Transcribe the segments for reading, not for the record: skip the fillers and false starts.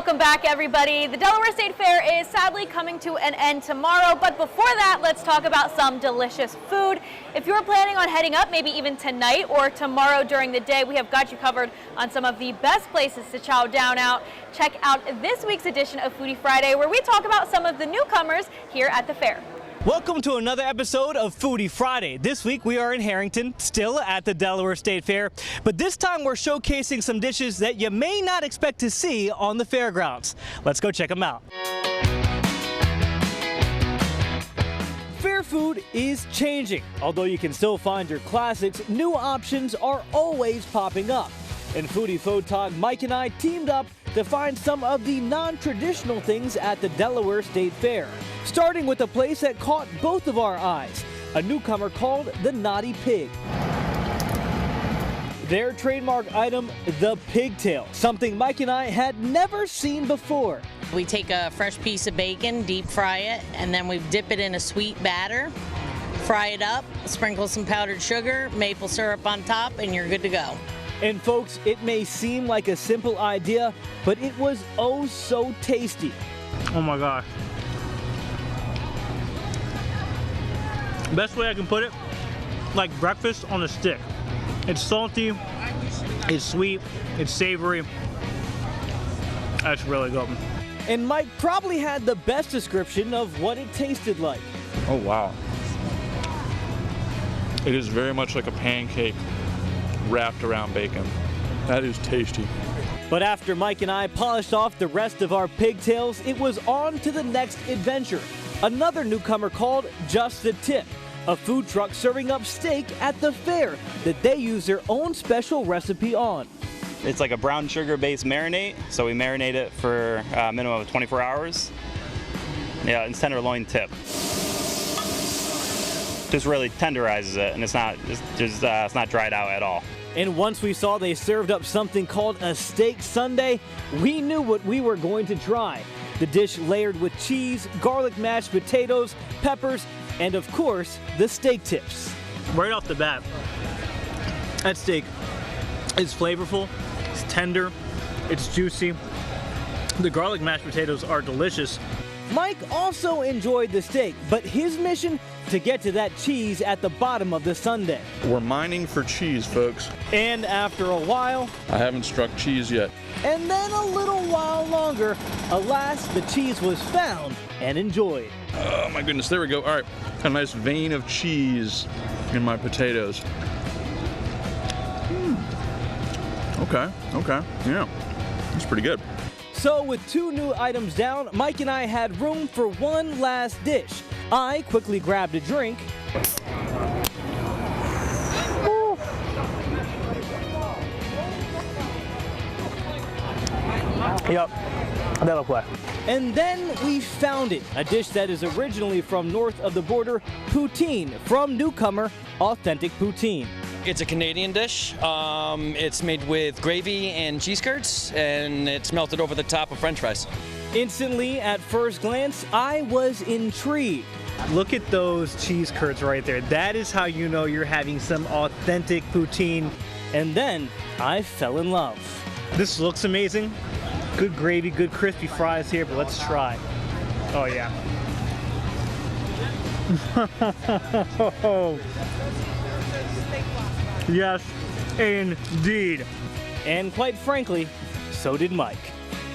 Welcome back, everybody. The Delaware State Fair is sadly coming to an end tomorrow, but before that, let's talk about some delicious food. If you're planning on heading up, maybe even tonight or tomorrow during the day, we have got you covered on some of the best places to chow down out. Check out this week's edition of Foodie Friday, where we talk about some of the newcomers here at the fair. Welcome to another episode of Foodie Friday. This week we are in Harrington, still at the Delaware State Fair, but this time we're showcasing some dishes that you may not expect to see on the fairgrounds. Let's go check them out. Fair food is changing. Although you can still find your classics, new options are always popping up. And foodie photog Mike and I teamed up to find some of the non-traditional things at the Delaware State Fair. Starting with a place that caught both of our eyes, a newcomer called the Knotty Pig. Their trademark item, the pigtail, something Mike and I had never seen before. We take a fresh piece of bacon, deep fry it, and then we dip it in a sweet batter, fry it up, sprinkle some powdered sugar, maple syrup on top, and you're good to go. And folks, it may seem like a simple idea, but it was oh so tasty. Oh my gosh. Best way I can put it, like breakfast on a stick. It's salty, it's sweet, it's savory. That's really good. And Mike probably had the best description of what it tasted like. Oh wow. It is very much like a pancake wrapped around bacon. That is tasty. But after Mike and I polished off the rest of our pigtails, it was on to the next adventure. Another newcomer called Just the Tip, a food truck serving up steak at the fair that they use their own special recipe on. It's like a brown sugar based marinade, so we marinate it for a minimum of 24 hours. Yeah, it's tenderloin tip. Just really tenderizes it, and it's not dried out at all. And once we saw they served up something called a steak sundae, we knew what we were going to try. The dish layered with cheese, garlic mashed potatoes, peppers, and of course, the steak tips. Right off the bat, that steak is flavorful, it's tender, it's juicy. The garlic mashed potatoes are delicious. Mike also enjoyed the steak, but his mission to get to that cheese at the bottom of the sundae. We're mining for cheese, folks. And after a while, I haven't struck cheese yet. and then a little while longer, alas, the cheese was found and enjoyed. Oh my goodness, there we go. All right, a nice vein of cheese in my potatoes. Okay, yeah, that's pretty good. So with two new items down, Mike and I had room for one last dish. I quickly grabbed a drink. Yep, that'll play. And then we found it, a dish that is originally from north of the border, Poutine, from newcomer Authentic Poutine. It's a Canadian dish. It's made with gravy and cheese curds, and it's melted over the top of French fries. Instantly, at first glance, I was intrigued. Look at those cheese curds right there. That is how you know you're having some authentic poutine. And then I fell in love. This looks amazing. Good gravy, good crispy fries here, but let's try. Oh yeah. Yes, indeed. And quite frankly, so did Mike.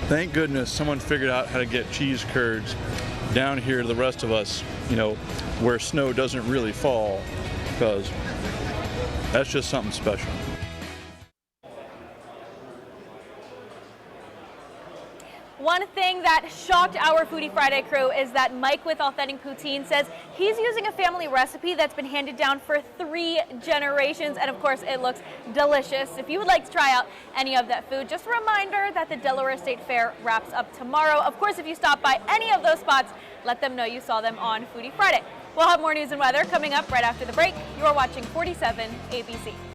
Thank goodness someone figured out how to get cheese curds down here to the rest of us, you know, where snow doesn't really fall, because that's just something special. One thing that shocked our Foodie Friday crew is that Mike with Authentic Poutine says he's using a family recipe that's been handed down for 3 generations, and of course it looks delicious. If you would like to try out any of that food, just a reminder that the Delaware State Fair wraps up tomorrow. Of course, if you stop by any of those spots, let them know you saw them on Foodie Friday. We'll have more news and weather coming up right after the break. You're watching 47 ABC.